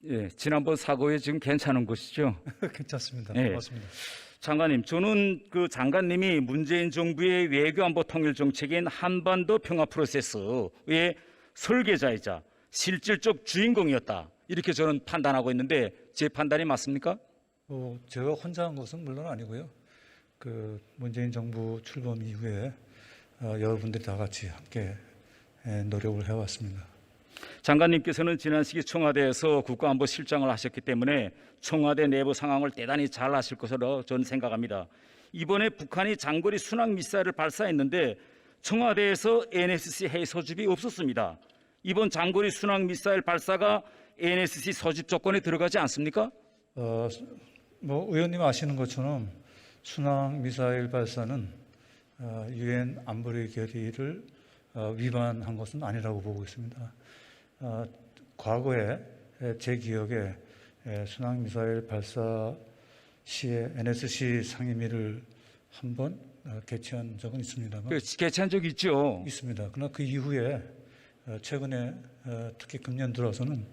예, 지난번 사고 후에 지금 괜찮은 것이죠? 괜찮습니다. 예. 고맙습니다. 장관님, 저는 그 장관님이 문재인 정부의 외교안보 통일 정책인 한반도 평화 프로세스의 설계자이자 실질적 주인공이었다. 이렇게 저는 판단하고 있는데 제 판단이 맞습니까? 제가 혼자 한 것은 물론 아니고요. 그 문재인 정부 출범 이후에 여러분들이 다 같이 함께 노력을 해왔습니다. 장관님께서는 지난 시기 청와대에서 국가안보실장을 하셨기 때문에 청와대 내부 상황을 대단히 잘 아실 것으로 저는 생각합니다. 이번에 북한이 장거리 순항 미사일을 발사했는데 청와대에서 NSC 해외 소집이 없었습니다. 이번 장거리 순항 미사일 발사가 NSC 소집 조건에 들어가지 않습니까? 의원님 아시는 것처럼 순항 미사일 발사는 유엔 안보리 결의를 위반한 것은 아니라고 보고 있습니다. 과거에 제 기억에 순항 미사일 발사 시에 NSC 상임위를 한 번 개최한 적은 있습니다만 개최한 적이 있죠. 있습니다. 그러나 그 이후에 최근에 특히 금년 들어서는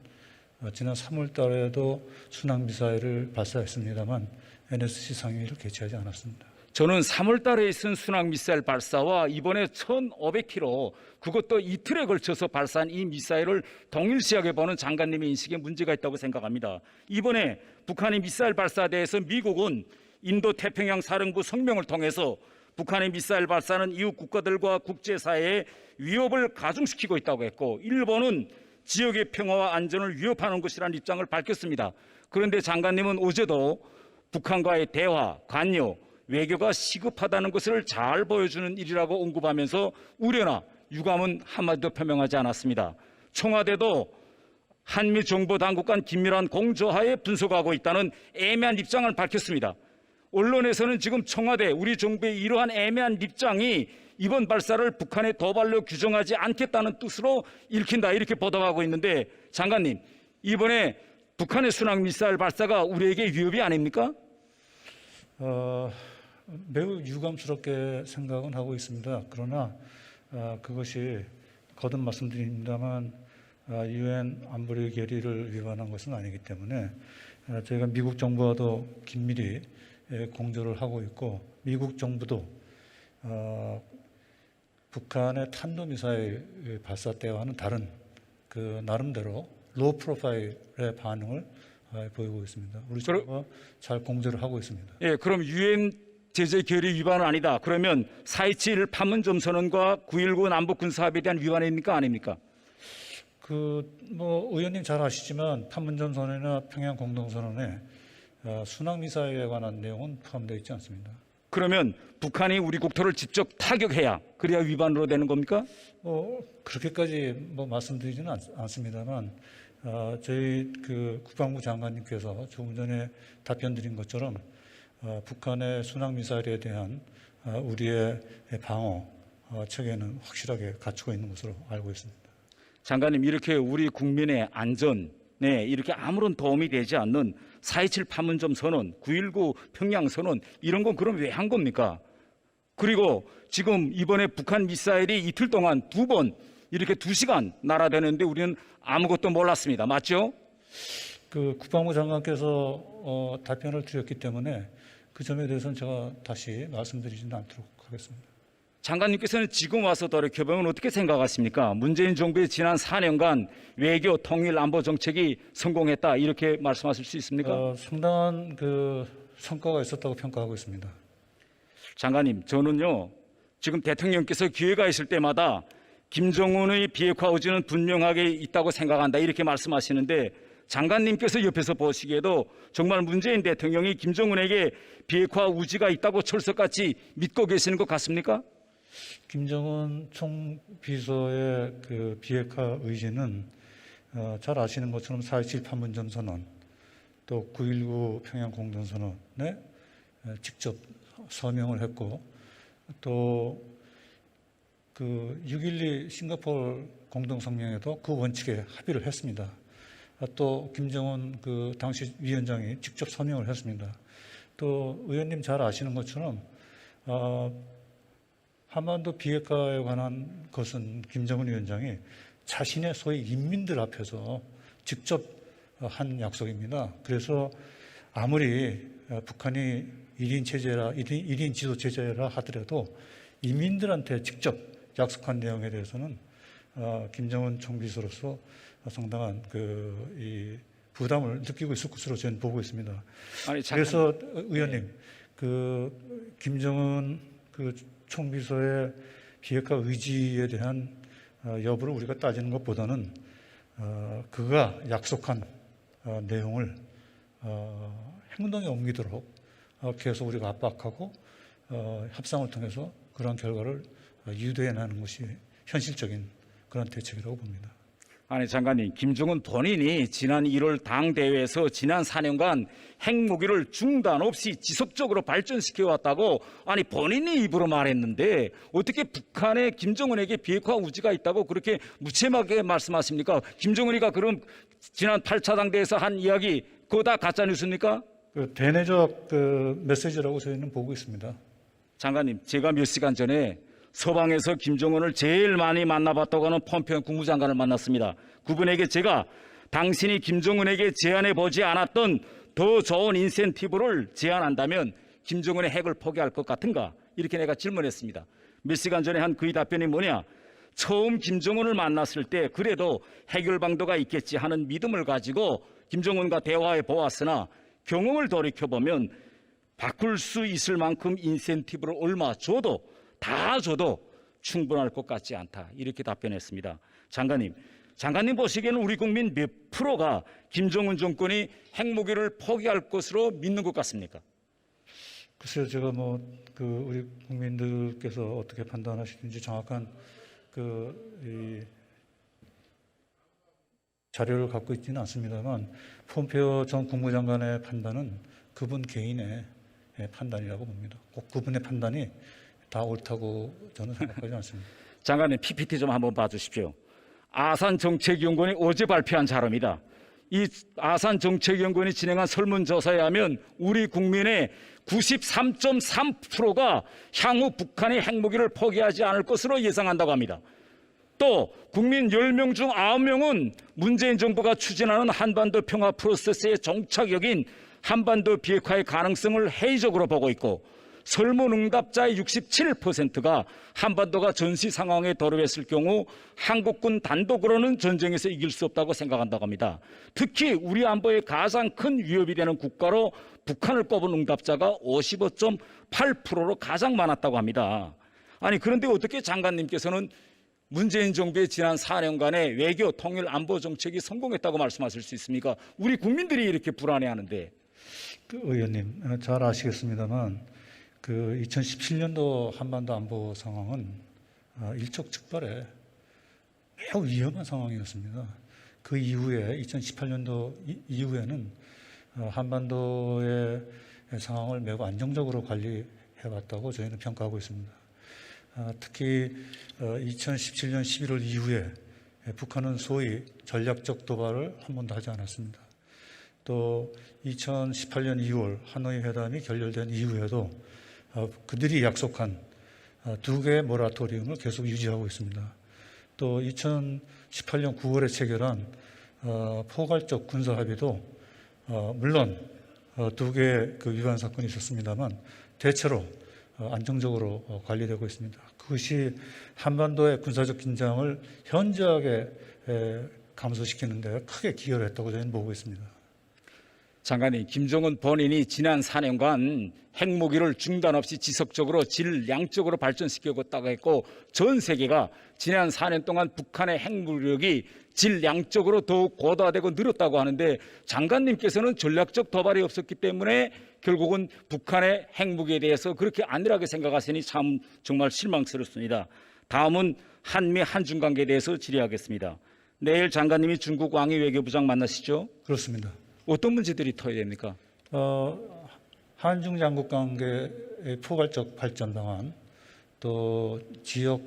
지난 3월 달에도 순항 미사일을 발사했습니다만 NSC 상임위를 개최하지 않았습니다. 저는 3월 달에 있은 순항 미사일 발사와 이번에 1,500km 그것도 이틀에 걸쳐서 발사한 이 미사일을 동일시하게 보는 장관님의 인식에 문제가 있다고 생각합니다. 이번에 북한의 미사일 발사에 대해서 미국은 인도 태평양 사령부 성명을 통해서 북한의 미사일 발사는 이웃 국가들과 국제사회에 위협을 가중시키고 있다고 했고, 일본은 지역의 평화와 안전을 위협하는 것이라는 입장을 밝혔습니다. 그런데 장관님은 어제도 북한과의 대화, 관여, 외교가 시급하다는 것을 잘 보여주는 일이라고 언급하면서 우려나 유감은 한마디도 표명하지 않았습니다. 청와대도 한미 정보 당국 간 긴밀한 공조하에 분석하고 있다는 애매한 입장을 밝혔습니다. 언론에서는 지금 청와대, 우리 정부의 이러한 애매한 입장이 이번 발사를 북한의 도발로 규정하지 않겠다는 뜻으로 읽힌다, 이렇게 보도하고 있는데 장관님, 이번에 북한의 순항 미사일 발사가 우리에게 위협이 아닙니까? 매우 유감스럽게 생각은 하고 있습니다. 그러나 그것이 거듭 말씀드립니다만 유엔 안보리 결의를 위반한 것은 아니기 때문에 저희가 미국 정부와도 긴밀히 공조를 하고 있고, 미국 정부도 북한의 탄도미사일 발사 때와는 다른 그 나름대로 로우 프로파일의 반응을 보이고 있습니다. 우리 정부가 잘 공조를 하고 있습니다. 예, 그럼 유엔 제재 결의 위반은 아니다. 그러면 4.27 판문점 선언과 9.19 남북 군사합의에 대한 위반입니까, 아닙니까? 의원님 잘 아시지만 판문점 선언이나 평양 공동선언에 순항 미사일에 관한 내용은 포함되어 있지 않습니다. 그러면 북한이 우리 국토를 직접 타격해야 그래야 위반으로 되는 겁니까? 그렇게까지 말씀드리지는 않습니다만 저희 그 국방부 장관님께서 조금 전에 답변 드린 것처럼 북한의 순항 미사일에 대한 우리의 방어 체계는 확실하게 갖추고 있는 것으로 알고 있습니다. 장관님, 이렇게 우리 국민의 안전에 이렇게 아무런 도움이 되지 않는 4.27 판문점 선언, 9.19 평양 선언, 이런 건 그럼 왜 한 겁니까? 그리고 지금 이번에 북한 미사일이 이틀 동안 2번 이렇게 2시간 날아다녔는데 우리는 아무것도 몰랐습니다. 맞죠? 그 국방부 장관께서 답변을 드렸기 때문에 그 점에 대해서는 제가 다시 말씀드리지는 않도록 하겠습니다. 장관님께서는 지금 와서 돌이켜보면 어떻게 생각하십니까? 문재인 정부의 지난 4년간 외교 통일 안보 정책이 성공했다, 이렇게 말씀하실 수 있습니까? 상당한 그 성과가 있었다고 평가하고 있습니다. 장관님, 저는요, 지금 대통령께서 기회가 있을 때마다 김정은의 비핵화 의지는 분명하게 있다고 생각한다, 이렇게 말씀하시는데 장관님께서 옆에서 보시기에도 정말 문재인 대통령이 김정은에게 비핵화 의지가 있다고 철석같이 믿고 계시는 것 같습니까? 김정은 총비서의 그 비핵화 의지는 잘 아시는 것처럼 4.27 판문점 선언, 또 9.19 평양 공동선언에 직접 서명을 했고, 또 그 6.12 싱가포르 공동성명에도 그 원칙에 합의를 했습니다. 또 김정은 그 당시 위원장이 직접 서명을 했습니다. 또 의원님 잘 아시는 것처럼 한반도 비핵화에 관한 것은 김정은 위원장이 자신의 소위 인민들 앞에서 직접 한 약속입니다. 그래서 아무리 북한이 1인 체제라 1인 지도 체제라 하더라도 인민들한테 직접 약속한 내용에 대해서는 김정은 총비서로서 상당한 이 부담을 느끼고 있을 것으로 저는 보고 있습니다. 아니, 그래서 의원님, 김정은 총비서의 비핵화 의지에 대한 여부를 우리가 따지는 것보다는 그가 약속한 내용을 행동에 옮기도록 계속 우리가 압박하고 협상을 통해서 그런 결과를 유도해 나가는 것이 현실적인 그런 대책이라고 봅니다. 아니 장관님, 김정은 본인이 지난 1월 당대회에서 지난 4년간 핵무기를 중단 없이 지속적으로 발전시켜 왔다고 아니 본인이 입으로 말했는데 어떻게 북한에 김정은에게 비핵화 우지가 있다고 그렇게 무책임하게 말씀하십니까? 김정은이가 그럼 지난 8차 당대회에서 한 이야기 그거 다 가짜 뉴스입니까? 대내적 메시지라고 저희는 보고 있습니다. 장관님, 제가 몇 시간 전에 서방에서 김정은을 제일 많이 만나봤다고 하는 폼페이오 국무장관을 만났습니다. 그분에게 제가 당신이 김정은에게 제안해 보지 않았던 더 좋은 인센티브를 제안한다면 김정은의 핵을 포기할 것 같은가? 이렇게 내가 질문했습니다. 몇 시간 전에 한 그의 답변이 뭐냐? 처음 김정은을 만났을 때 그래도 해결 방도가 있겠지 하는 믿음을 가지고 김정은과 대화해 보았으나 경험을 돌이켜보면 바꿀 수 있을 만큼 인센티브를 얼마 줘도 다 줘도 충분할 것 같지 않다. 이렇게 답변했습니다. 장관님 보시기에는 우리 국민 몇 프로가 김정은 정권이 핵무기를 포기할 것으로 믿는 것 같습니까? 글쎄요, 제가 우리 국민들께서 어떻게 판단하시는지 정확한 이 자료를 갖고 있지는 않습니다만 폼페이오 전 국무장관의 판단은 그분 개인의 판단이라고 봅니다. 꼭 그분의 판단이 다 옳다고 저는 생각하지 않습니다. 장관님, PPT 좀 한번 봐주십시오. 아산정책연구원이 어제 발표한 자료입니다. 이 아산정책연구원이 진행한 설문조사에 하면 우리 국민의 93.3%가 향후 북한이 핵무기를 포기하지 않을 것으로 예상한다고 합니다. 또 국민 10명 중 9명은 문재인 정부가 추진하는 한반도 평화 프로세스의 종착역인 한반도 비핵화의 가능성을 회의적으로 보고 있고 설문응답자의 67%가 한반도가 전시 상황에 도래했을 경우 한국군 단독으로는 전쟁에서 이길 수 없다고 생각한다고 합니다. 특히 우리 안보에 가장 큰 위협이 되는 국가로 북한을 꼽은 응답자가 55.8%로 가장 많았다고 합니다. 아니 그런데 어떻게 장관님께서는 문재인 정부의 지난 4년간의 외교 통일 안보 정책이 성공했다고 말씀하실 수 있습니까? 우리 국민들이 이렇게 불안해하는데. 의원님 잘 아시겠습니다만 2017년도 한반도 안보 상황은 일촉즉발의 매우 위험한 상황이었습니다. 그 이후에 2018년도 이후에는 한반도의 상황을 매우 안정적으로 관리해왔다고 저희는 평가하고 있습니다. 특히 2017년 11월 이후에 북한은 소위 전략적 도발을 한 번도 하지 않았습니다. 또 2018년 2월 하노이 회담이 결렬된 이후에도 그들이 약속한 2개의 모라토리움을 계속 유지하고 있습니다. 또 2018년 9월에 체결한 포괄적 군사 합의도 물론 2개의 위반 사건이 있었습니다만 대체로 안정적으로 관리되고 있습니다. 그것이 한반도의 군사적 긴장을 현저하게 감소시키는 데 크게 기여를 했다고 저희는 보고 있습니다. 장관님, 김정은 본인이 지난 4년간 핵무기를 중단 없이 지속적으로 질량적으로 발전시켰다고 했고 전 세계가 지난 4년 동안 북한의 핵무력이 질량적으로 더욱 고도화되고 늘었다고 하는데 장관님께서는 전략적 도발이 없었기 때문에 결국은 북한의 핵무기에 대해서 그렇게 안일하게 생각하시니 참 정말 실망스럽습니다. 다음은 한미 한중 관계에 대해서 질의하겠습니다. 내일 장관님이 중국 왕이 외교부장 만나시죠? 그렇습니다. 어떤 문제들이 터져야 한중 양국 관계의 포괄적 발전 방안, 또 지역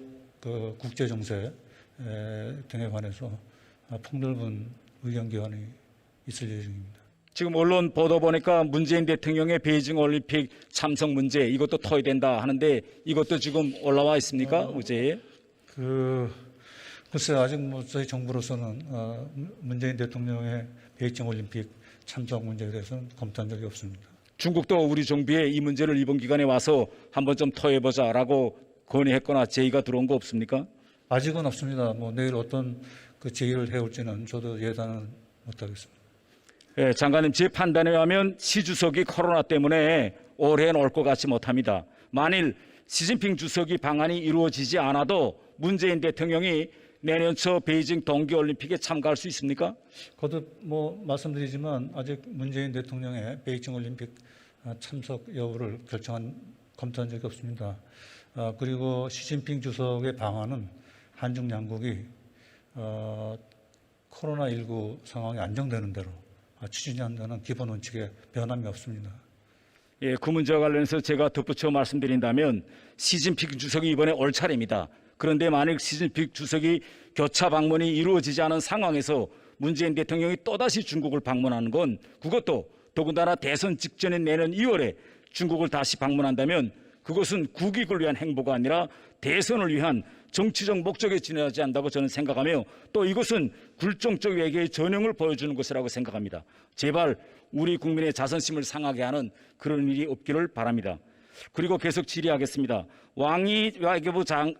국제 정세 등에 관해서 폭넓은 의견 교환이 있을 예정입니다. 지금 언론 보도 보니까 문재인 대통령의 베이징 올림픽 참석 문제 이것도 토의된다 하는데 이것도 지금 올라와 있습니까? 어제? 글쎄 아직 저희 정부로서는 문재인 대통령의 베이징 올림픽 참석 문제에 대해서는 검토한 적이 없습니다. 중국도 우리 정부에 이 문제를 이번 기간에 와서 한번 좀 터해보자라고 건의했거나 제의가 들어온 거 없습니까? 아직은 없습니다. 뭐 내일 어떤 그 제의를 해올지는 저도 예단은 못하겠습니다. 예, 장관님, 제 판단에 의하면 시 주석이 코로나 때문에 올해는 올 것 같지 못합니다. 만일 시진핑 주석이 방안이 이루어지지 않아도 문재인 대통령이 내년 초 베이징 동계올림픽에 참가할 수 있습니까? 거듭 뭐 말씀드리지만 아직 문재인 대통령의 베이징 올림픽 참석 여부를 검토한 적이 없습니다. 그리고 시진핑 주석의 방안은 한중 양국이 코로나19 상황이 안정되는 대로 추진한다는 기본 원칙에 변함이 없습니다. 예, 그 문제와 관련해서 제가 덧붙여 말씀드린다면 시진핑 주석이 이번에 올 차례입니다. 그런데 만약 시진핑 주석이 교차 방문이 이루어지지 않은 상황에서 문재인 대통령이 또다시 중국을 방문하는 건 그것도 더군다나 대선 직전인 내년 2월에 중국을 다시 방문한다면 그것은 국익을 위한 행보가 아니라 대선을 위한 정치적 목적에 지나지 않는다고 저는 생각하며 또 이것은 굴종적 외교의 전형을 보여주는 것이라고 생각합니다. 제발 우리 국민의 자존심을 상하게 하는 그런 일이 없기를 바랍니다. 그리고 계속 질의하겠습니다. 왕이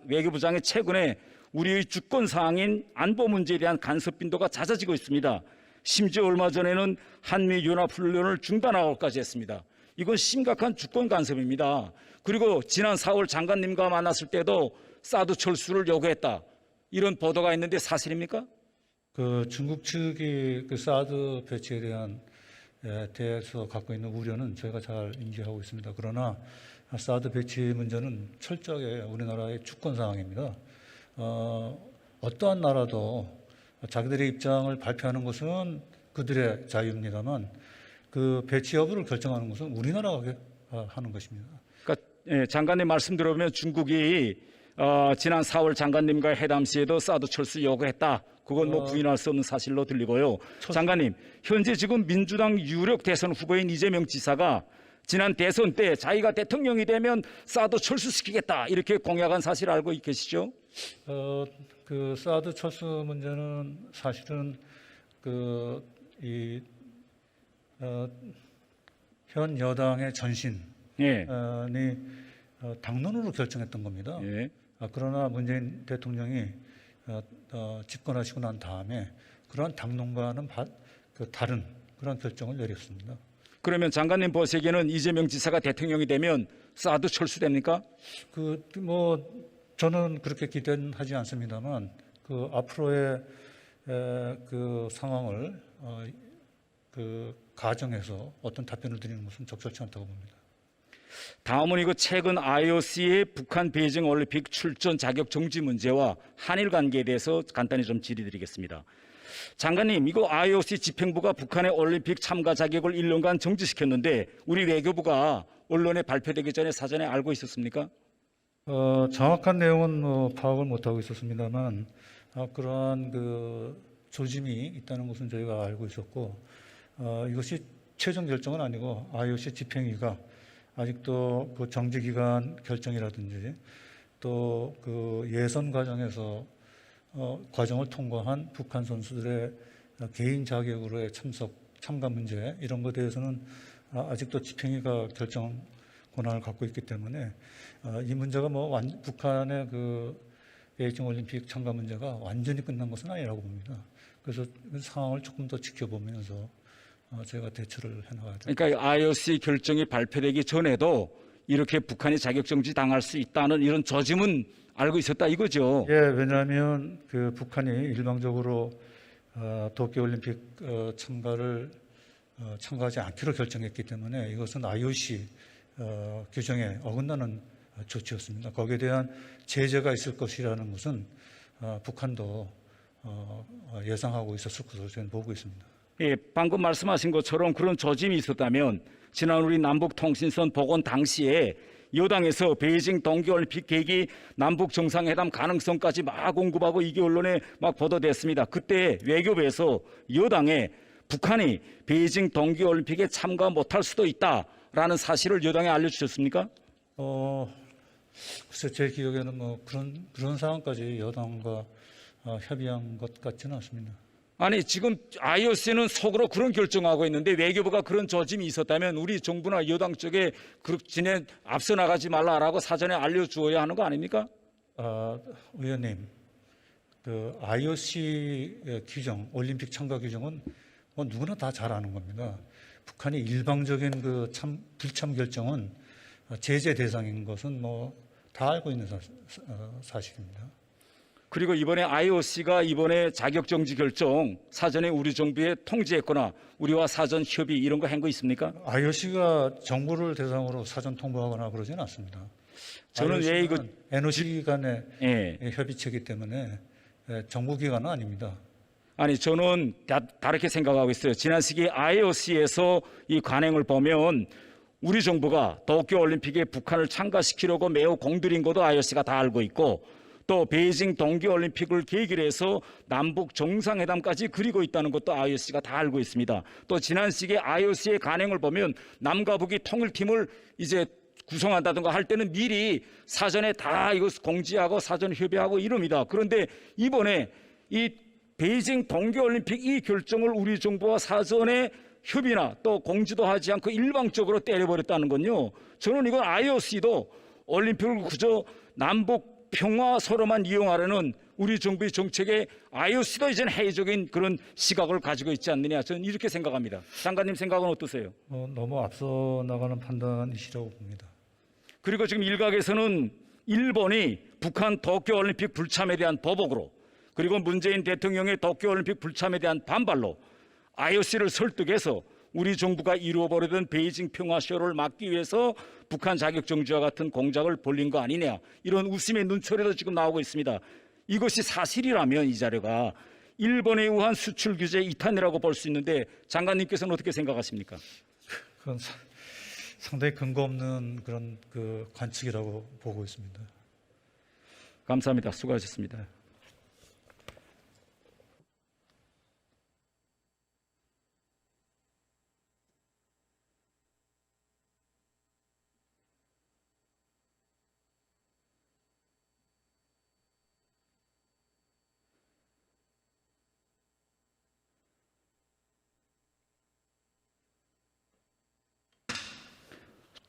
외교부장이 최근에 우리의 주권 사항인 안보 문제에 대한 간섭 빈도가 잦아지고 있습니다. 심지어 얼마 전에는 한미 연합훈련을 중단하고까지 했습니다. 이건 심각한 주권 간섭입니다. 그리고 지난 4월 장관님과 만났을 때도 사드 철수를 요구했다. 이런 보도가 있는데 사실입니까? 그 중국 측이 그 사드 배치에 대해서 갖고 있는 우려는 저희가 잘 인지하고 있습니다. 그러나 사드 배치 문제는 철저하게 우리나라의 주권 사항입니다. 어떠한 나라도 자기들의 입장을 발표하는 것은 그들의 자유입니다만 그 배치 여부를 결정하는 것은 우리나라가 하는 것입니다. 그러니까 장관님 말씀 들어보면 중국이 지난 4월 장관님과의 회담 시에도 사드 철수 요구했다. 그건 뭐 부인할 수 없는 사실로 들리고요. 장관님, 현재 지금 민주당 유력 대선 후보인 이재명 지사가 지난 대선 때 자기가 대통령이 되면 사드 철수시키겠다 이렇게 공약한 사실 알고 계시죠? 그 사드 철수 문제는 사실은 현 여당의 전신이 예. 당론으로 결정했던 겁니다. 예. 그러나 문재인 대통령이 집권하시고 난 다음에 그러한 당론과는 다른 그런 결정을 내렸습니다. 그러면 장관님 보시기에는 이재명 지사가 대통령이 되면 사드 철수됩니까? 저는 그렇게 기대는 하지 않습니다만 그 앞으로의 그 상황을 가정해서 어떤 답변을 드리는 것은 적절치 않다고 봅니다. 다음은 이거 최근 IOC의 북한 베이징 올림픽 출전 자격 정지 문제와 한일 관계에 대해서 간단히 좀 질의드리겠습니다. 장관님, 이거 IOC 집행부가 북한의 올림픽 참가 자격을 1년간 정지시켰는데 우리 외교부가 언론에 발표되기 전에 사전에 알고 있었습니까? 정확한 내용은 파악을 못하고 있었습니다만 그러한 그 조짐이 있다는 것은 저희가 알고 있었고 이것이 최종 결정은 아니고 IOC 집행위가 아직도 그 정지기간 결정이라든지 또 그 예선 과정에서 과정을 통과한 북한 선수들의 개인 자격으로의 참가 문제 이런 것에 대해서는 아직도 집행위가 결정 권한을 갖고 있기 때문에 이 문제가 북한의 그 베이징 올림픽 참가 문제가 완전히 끝난 것은 아니라고 봅니다. 그래서 그 상황을 조금 더 지켜보면서 저희가 대처를 해나가야 됩니다. 그러니까 IOC 결정이 발표되기 전에도 이렇게 북한이 자격정지 당할 수 있다는 이런 조짐은 알고 있었다 이거죠. 예, 왜냐하면 그 북한이 일방적으로 도쿄올림픽 참가하지 않기로 결정했기 때문에 이것은 IOC 규정에 어긋나는 조치였습니다. 거기에 대한 제재가 있을 것이라는 것은 북한도 예상하고 있었을 것으로 저는 보고 있습니다. 예, 방금 말씀하신 것처럼 그런 조짐이 있었다면 지난 우리 남북통신선 복원 당시에 여당에서 베이징 동계올림픽 계기 남북 정상회담 가능성까지 막 공급하고 이게 언론에 막 보도됐습니다. 그때 외교부에서 여당에 북한이 베이징 동계올림픽에 참가 못할 수도 있다라는 사실을 여당에 알려주셨습니까? 글쎄 제 기억에는 그런 상황까지 여당과 협의한 것 같지는 않습니다. 아니 지금 IOC는 속으로 그런 결정하고 있는데 외교부가 그런 조짐이 있었다면 우리 정부나 여당 쪽에 지네 앞서 나가지 말라라고 사전에 알려주어야 하는 거 아닙니까? 의원님, 그 IOC 규정, 올림픽 참가 규정은 뭐 누구나 다 잘 아는 겁니다. 북한의 일방적인 그 불참 결정은 제재 대상인 것은 뭐 다 알고 있는 사실입니다. 그리고 이번에 IOC가 이번에 자격정지 결정 사전에 우리 정부에 통지했거나 우리와 사전 협의 이런 거 한 거 있습니까? IOC가 정부를 대상으로 사전 통보하거나 그러지는 않습니다. 저는 왜 이거 NOC 간의 예. 협의체이기 때문에 정부기관은 아닙니다. 아니 저는 다르게 생각하고 있어요. 지난 시기 IOC에서 이 관행을 보면 우리 정부가 도쿄올림픽에 북한을 참가시키려고 매우 공들인 것도 IOC가 다 알고 있고 또 베이징 동계올림픽을 계기로 해서 남북 정상회담까지 그리고 있다는 것도 IOC가 다 알고 있습니다. 또 지난 시기에 IOC의 관행을 보면 남과 북이 통일팀을 이제 구성한다든가 할 때는 미리 사전에 다 이거 공지하고 사전 협의하고 이럽니다. 그런데 이번에 이 베이징 동계올림픽 이 결정을 우리 정부와 사전에 협의나 또 공지도 하지 않고 일방적으로 때려버렸다는 건요. 저는 이건 IOC도 올림픽을 그저 남북 평화 서로만 이용하려는 우리 정부의 정책에 IOC도 이제는 회의적인 그런 시각을 가지고 있지 않느냐. 저는 이렇게 생각합니다. 장관님 생각은 어떠세요? 너무 앞서 나가는 판단이시라고 봅니다. 그리고 지금 일각에서는 일본이 북한 도쿄올림픽 불참에 대한 보복으로 그리고 문재인 대통령의 도쿄올림픽 불참에 대한 반발로 IOC를 설득해서 우리 정부가 이루어버리던 베이징 평화쇼를 막기 위해서 북한 자격정지와 같은 공작을 벌린 거 아니냐. 이런 웃음의 눈초리도 지금 나오고 있습니다. 이것이 사실이라면 이 자료가 일본에 의한 수출 규제 이탄이라고 볼 수 있는데 장관님께서는 어떻게 생각하십니까? 그건 상당히 근거 없는 그런 그 관측이라고 보고 있습니다. 감사합니다. 수고하셨습니다.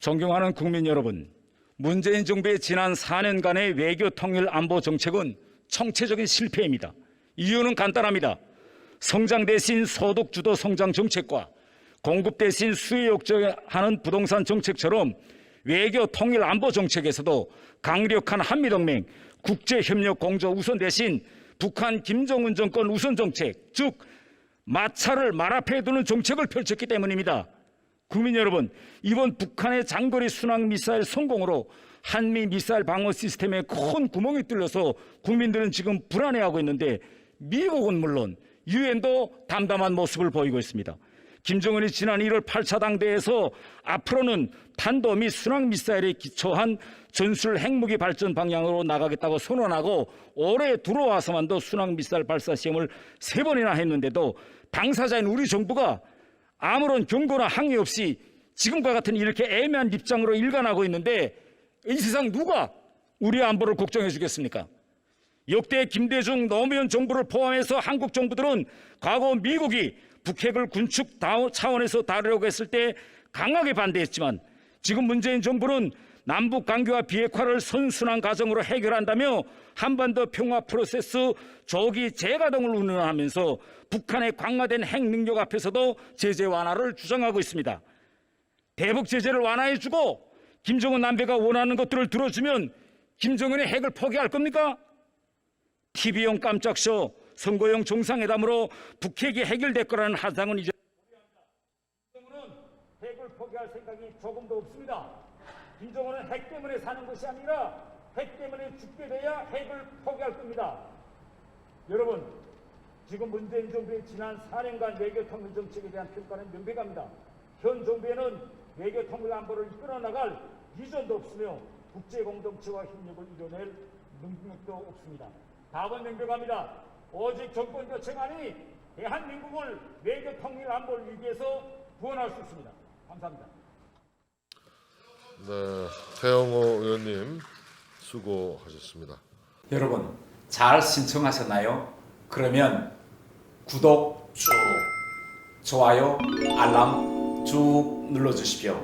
존경하는 국민 여러분, 문재인 정부의 지난 4년간의 외교 통일 안보 정책은 총체적인 실패입니다. 이유는 간단합니다. 성장 대신 소득 주도 성장 정책과 공급 대신 수요 역전하는 부동산 정책처럼 외교 통일 안보 정책에서도 강력한 한미동맹, 국제협력 공조 우선 대신 북한 김정은 정권 우선 정책, 즉 마차를 말 앞에 두는 정책을 펼쳤기 때문입니다. 국민 여러분, 이번 북한의 장거리 순항 미사일 성공으로 한미 미사일 방어 시스템에 큰 구멍이 뚫려서 국민들은 지금 불안해하고 있는데 미국은 물론 유엔도 담담한 모습을 보이고 있습니다. 김정은이 지난 1월 8차 당대에서 앞으로는 탄도 및 순항 미사일에 기초한 전술 핵무기 발전 방향으로 나가겠다고 선언하고 올해 들어와서만도 순항 미사일 발사 시험을 3번이나 했는데도 당사자인 우리 정부가 아무런 경고나 항의 없이 지금과 같은 이렇게 애매한 입장으로 일관하고 있는데 이 세상 누가 우리 안보를 걱정해 주겠습니까? 역대 김대중 노무현 정부를 포함해서 한국 정부들은 과거 미국이 북핵을 군축 차원에서 다루려고 했을 때 강하게 반대했지만 지금 문재인 정부는 남북 관계와 비핵화를 선순환 과정으로 해결한다며 한반도 평화 프로세스 조기 재가동을 운운하면서 북한의 강화된 핵 능력 앞에서도 제재 완화를 주장하고 있습니다. 대북 제재를 완화해주고 김정은 남배가 원하는 것들을 들어주면 김정은의 핵을 포기할 겁니까? TV용 깜짝쇼 선거용 정상회담으로 북핵이 해결될 거라는 하상은 이제 김정은은 핵을 포기할 생각이 조금도 없습니다. 김정은은 핵 때문에 사는 것이 아니라 핵 때문에 죽게 돼야 핵을 포기할 겁니다. 여러분, 지금 문재인 정부의 지난 4년간 외교 통일 정책에 대한 평가는 명백합니다. 현 정부에는 외교 통일 안보를 이끌어 나갈 비전도 없으며 국제 공동체와 협력을 이뤄낼 능력도 없습니다. 답은 명백합니다. 오직 정권 교체만이 대한민국을 외교 통일 안보를 위기에서 구원할 수 있습니다. 감사합니다. 네, 태영호 의원님 수고하셨습니다. 여러분 잘 신청하셨나요? 그러면 구독 쭉, 좋아요, 알람 쭉 눌러주십시오.